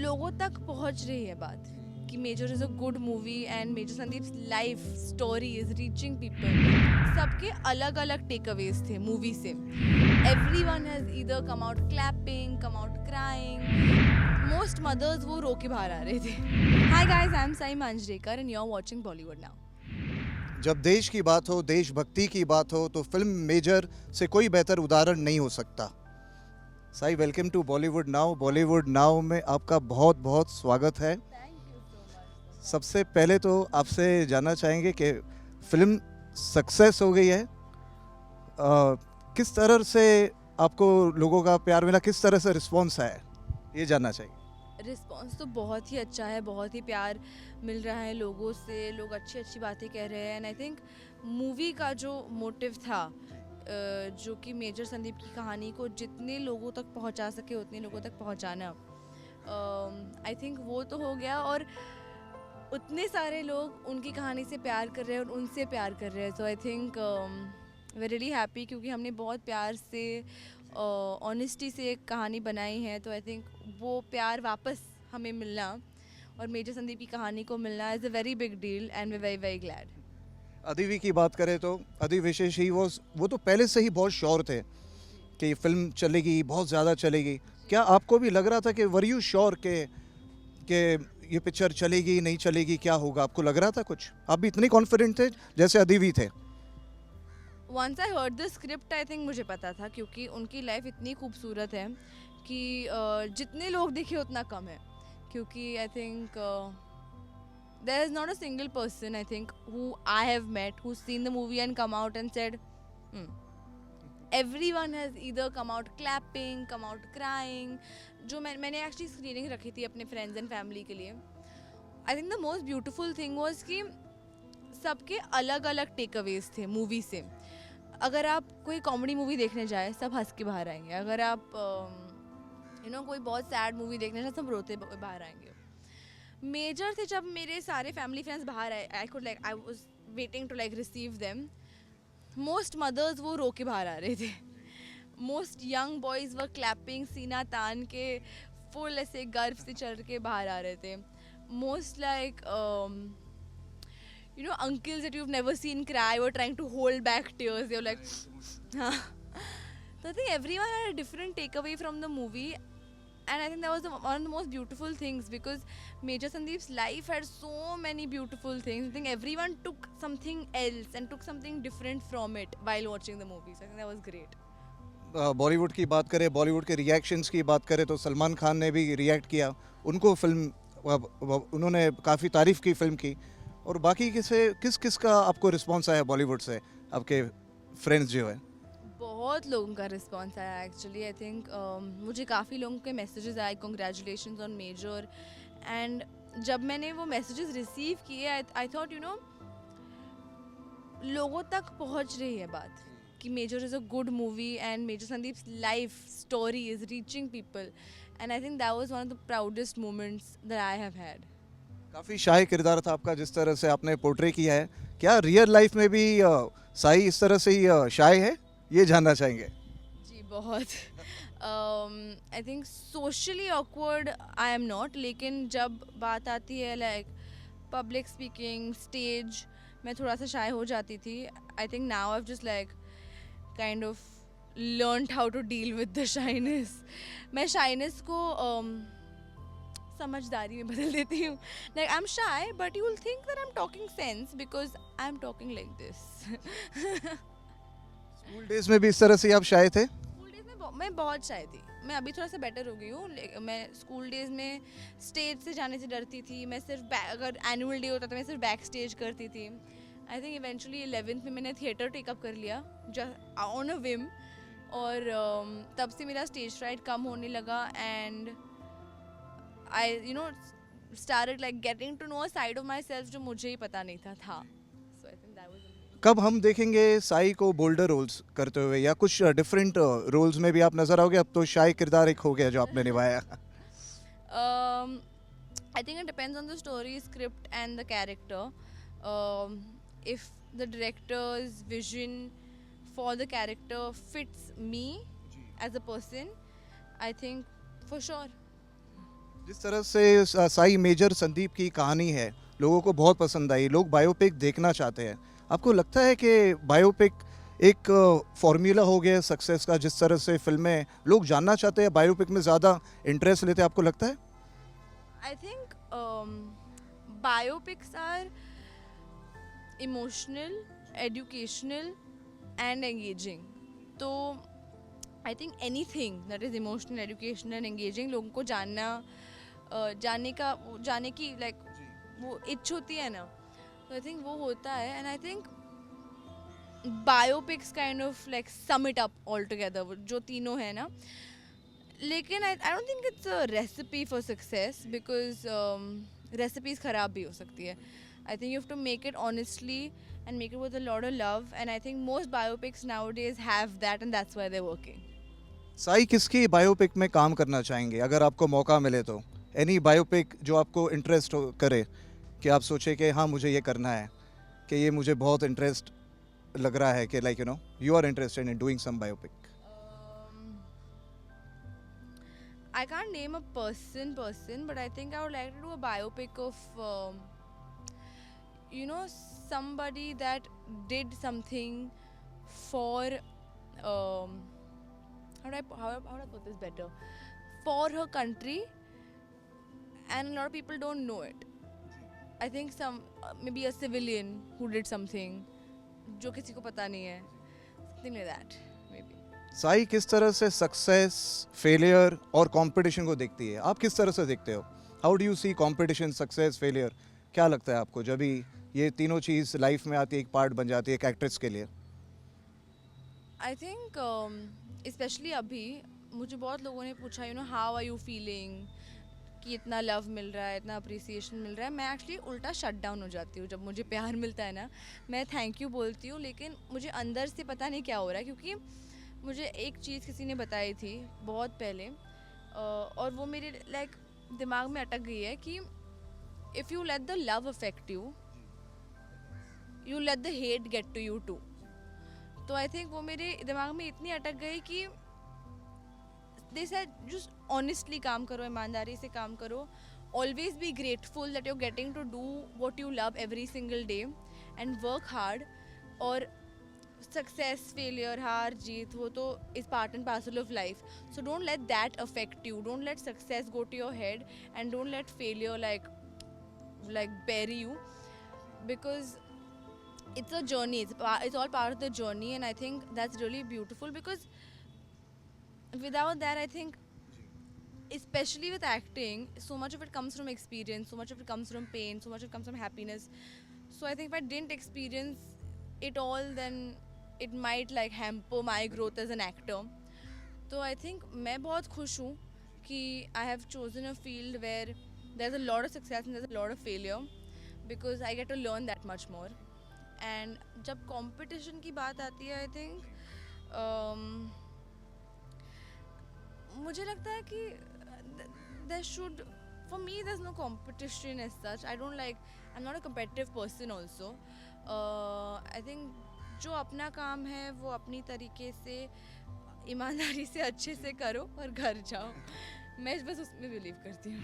लोगों तक पहुंच रही है बात कि Major is a good movie and Major Sandeep's life story is reaching people. सबके अलग अलग टेक अवेज थे मूवी से. Everyone has either come out clapping, come out crying. Most mothers वो रो के बाहर आ रहे थे. Hi guys, I am Sai Manjrekar and you are watching Bollywood now. जब देश की बात हो, देशभक्ति की बात हो, तो फिल्म मेजर से कोई बेहतर उदाहरण नहीं हो सकता. Sai, welcome to Bollywood now. Bollywood now में आपका बहुत बहुत स्वागत है. सबसे पहले तो आपसे जानना चाहेंगे कि फिल्म सक्सेस हो गई है. किस तरह से आपको लोगों का प्यार मिला, किस तरह से रिस्पॉन्स आया, ये जानना चाहिए. रिस्पॉन्स तो बहुत ही अच्छा है, बहुत ही प्यार मिल रहा है लोगों से. लोग अच्छी अच्छी बातें कह रहे हैं. एंड आई थिंक मूवी का जो मोटिव था, जो कि मेजर संदीप की कहानी को जितने लोगों तक पहुंचा सके उतने लोगों तक पहुंचाना, आई थिंक वो तो हो गया. और उतने सारे लोग उनकी कहानी से प्यार कर रहे हैं और उनसे प्यार कर रहे हैं. So I think we really happy, क्योंकि हमने बहुत प्यार से ऑनेस्टी से एक कहानी बनाई है. तो आई थिंक वो प्यार वापस हमें मिलना और मेजर संदीप की कहानी को मिलना is a very big deal and we very very glad. Adivi की बात करें तो अधि विशेष ही वो तो पहले से ही बहुत श्योर थे कि फिल्म चलेगी, बहुत ज़्यादा चलेगी. क्या आपको भी लग रहा था कि वर यू श्योर के ये पिक्चर चलेगी नहीं चलेगी, क्या होगा, आपको लग रहा था कुछ? आप भी इतने कॉन्फिडेंट थे जैसे अधिवी थे? Once I heard the script I think मुझे पता था, क्योंकि उनकी लाइफ इतनी खूबसूरत है कि जितने लोग देखे उतना कम है. क्योंकि I think there is not a single person I think who I have met who's seen the movie and come out and said everyone has either come out clapping, come out crying. जो मैंने actually screening रखी थी अपने friends and family के लिए. I think the most beautiful thing was कि सबके अलग अलग टेक अवेज थे मूवी से. अगर आप कोई कॉमेडी मूवी देखने जाए सब हंस के बाहर आएंगे. अगर आप कोई बहुत सैड मूवी देखने जाए सब रोते बाहर आएंगे. मेजर थे जब मेरे सारे फैमिली फ्रेंड्स बाहर आए, I was waiting to receive them. Most mothers वो रो के बाहर आ रहे थे. Most young boys were clapping, सीना तान के फुल ऐसे गर्व से चढ़ के बाहर आ रहे थे. Most uncles that you've never seen cry were trying to hold back tears. They were like so I think everyone had a different takeaway from the movie. And I think that was one of the most beautiful things, because Major Sandeep's life had so many beautiful things. I think everyone took something else and took something different from it while watching the movie. So I think that was great. Bollywood की बात करें, बॉलीवुड के reactions की बात करें तो सलमान खान ने भी रिएक्ट किया. उनको फिल्म उन्होंने काफ़ी तारीफ़ की फिल्म की. और बाकी किस किस का आपको रिस्पॉन्स आया बॉलीवुड से, आपके फ्रेंड्स जो है? बहुत लोगों का रिस्पॉन्स आया एक्चुअली. आई थिंक मुझे काफ़ी लोगों के मैसेजेस आए, कॉन्ग्रेचुलेशंस ऑन मेजर. एंड जब मैंने वो मैसेजेस रिसीव किए आई थॉट लोगों तक पहुंच रही है बात कि Major is a good movie and Major Sandeep's life story is reaching people. And I think that was one of the proudest moments that I have had. काफ़ी शाय किरदार था आपका जिस तरह से आपने पोर्ट्रे किया है. क्या रियल लाइफ में भी साई इस तरह से ही शाय है, ये जानना चाहेंगे? जी बहुत. I think socially awkward I am not, लेकिन जब बात आती है लाइक पब्लिक स्पीकिंग, स्टेज, मैं थोड़ा सा शाय हो जाती थी. I think now I have just kind of learned how to deal with the shyness. मैं शाइनेस को समझदारी में बदल देती हूँ. Like I am shy but you will think that I am talking sense because I am talking like this. School days में भी इस तरह से आप शाय थे? स्कूल डेज में मैं बहुत शाय थी. मैं अभी थोड़ा सा बेटर हो गई हूँ. मैं स्कूल डेज में स्टेज से जाने से डरती थी. मैं सिर्फ अगर एनुअल डे होता तो मैं सिर्फ बैक स्टेज करती थी. आई थिंक इवेंचुअली 11th में मैंने थिएटर टेकअप कर लिया ऑन अ विम. और तब से मेरा स्टेज फ्राइट कम होने लगा. And I started getting to know a side of myself जो मुझे ही पता नहीं था. So I think that was कब हम देखेंगे साई को बोल्डर रोल्स करते हुए, या कुछ डिफरेंट रोल्स में भी आप नजर आओगे? अब तो शाय किरदार एक हो गया जो आपने निभाया. I think it depends on the story, script and the character. If the director's vision for the character fits me as a person, I think for sure. जिस तरह से साई मेजर संदीप की कहानी है लोगों को बहुत पसंद आई, लोग बायोपिक देखना चाहते हैं। आपको लगता है कि बायोपिक एक फॉर्मूला हो गया सक्सेस का, जिस तरह से फिल्में लोग जानना चाहते हैं बायोपिक में ज़्यादा इंटरेस्ट लेते हैं, आपको लगता है? I think biopics are emotional, educational, and engaging. तो I think any thing that is emotional, educational and engaging लोगों को जानने की लाइक वो इच्छ होती है ना, तो आई थिंक वो होता है। And I think biopics kind of like sum it up all together, जो तीनों है ना। लेकिन I don't think it's a recipe for success, because recipes ख़राब भी हो सकती है। I think you have to make it honestly and make it with a lot of love, and I think most biopics nowadays have that, and that's why they're working. Sai किसकी biopic में काम करना चाहेंगे अगर आपको मौका मिले तो? एनी बायोपिक जो आपको इंटरेस्ट करे, कि आप सोचे कि हाँ मुझे ये करना है, कि ये मुझे बहुत इंटरेस्ट लग रहा है, कि like you are interested in doing some biopic? I can't name a person, but I think I would like to do a biopic of somebody that did something for how do I put this better, for her country, and a lot of people don't know it. I think some maybe a civilian who did something जो किसी को पता नहीं है, something like that maybe. Sai किस तरह से success, failure और कंपटीशन को देखती है? आप किस तरह से देखते हो? How do you see competition, success, failure? क्या लगता है आपको जब भी ये तीनों चीज़ लाइफ में आती है, एक पार्ट बन जाती है एक एक्ट्रेस के लिए? आई थिंक स्पेशली अभी मुझे बहुत लोगों ने पूछा हाउ आर यू फीलिंग, कि इतना लव मिल रहा है, इतना अप्रिसिएशन मिल रहा है। मैं एक्चुअली उल्टा शट डाउन हो जाती हूँ जब मुझे प्यार मिलता है ना। मैं थैंक यू बोलती हूँ, लेकिन मुझे अंदर से पता नहीं क्या हो रहा है, क्योंकि मुझे एक चीज़ किसी ने बताई थी बहुत पहले, और वो मेरे लाइक दिमाग में अटक गई है कि if you let the love affect you, you let the hate get to you too. तो आई थिंक वो मेरे दिमाग में इतनी अटक गई कि दे सेड जस्ट ऑनेस्टली काम करो, ईमानदारी से काम करो, always be grateful that you are getting to do what you love every single day, and work hard. और सक्सेस, फेलियर, हार जीत, वो तो is part and parcel of life. So don't let that affect you, don't let success go to your head, and don't let failure like bury you, because it's a journey, it's all part of the journey, and I think that's really beautiful, because without that, I think especially with acting, so much of it comes from experience, so much of it comes from pain, so much of it comes from happiness. So I think if I didn't experience it all, then it might like hamper my growth as an actor. So I think मैं बहुत खुश हूँ कि I have chosen a field where there's a lot of success and there's a lot of failure, because I get to learn that much more. And जब competition की बात आती है, I think मुझे लगता है कि there should, for me there's no competition as such. I'm not a competitive person also. I think जो अपना काम है वो अपनी तरीके से ईमानदारी से अच्छे से करो और घर जाओ। मैं बस उसमें बिलीव करती हूँ।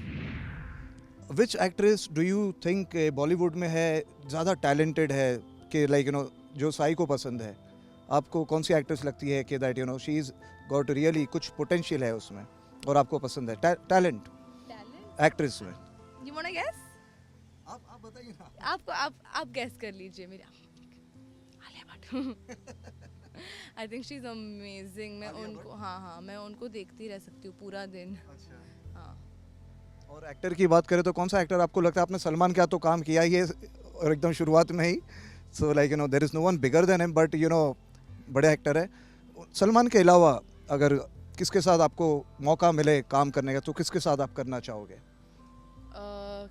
Which actress do you think Bollywood में है ज़्यादा टैलेंटेड है, कि लाइक जो साई को पसंद है? आपको कौन सी एक्ट्रेस लगती है कि that she is got really कुछ पोटेंशियल है उसमें और आपको पसंद है टैलेंट एक्ट्रेस में? You want to guess? आप बताइए ना। आप गेस कर लीजिए। मेरा Alia Bhatt. I think she is amazing. मैं उनको देखती रह सकती हूँ पूरा दिन। हाँ। और एक्टर की बात करें तो कौन सा एक्टर आपको लगता है? आपने सलमान का तो काम किया ही है और एकदम शुरुआत में ही, so like there is no one bigger than him, but बड़े एक्टर है। सलमान के अलावा अगर किसके साथ आपको मौका मिले काम करने का, तो किसके साथ आप करना चाहोगे?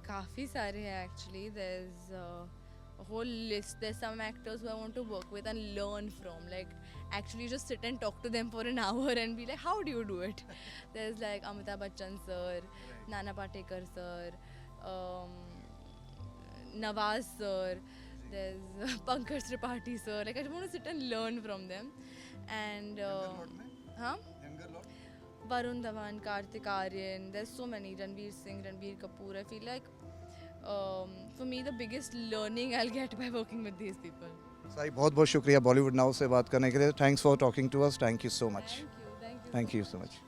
काफ़ी सारे हैं actually. There is a whole list. There's some actors who I want to work with and learn from, like actually just sit and talk to them for an hour and be like, how do you do it? There's like Amitabh Bachchan sir, Nana Patekar sir, Nawaz sir, there's Pankaj Tripathi sir. Like I just want to sit and learn from them. And Varun Dhawan, Kartik Aaryan, there's so many, Ranveer Singh, Ranveer Kapoor. I feel like for me the biggest learning I'll get by working with these people. Sai बहुत बहुत शुक्रिया Bollywood now से बात करने के लिए. Thanks for talking to us. Thank you so much. Thank you. Thank you so much.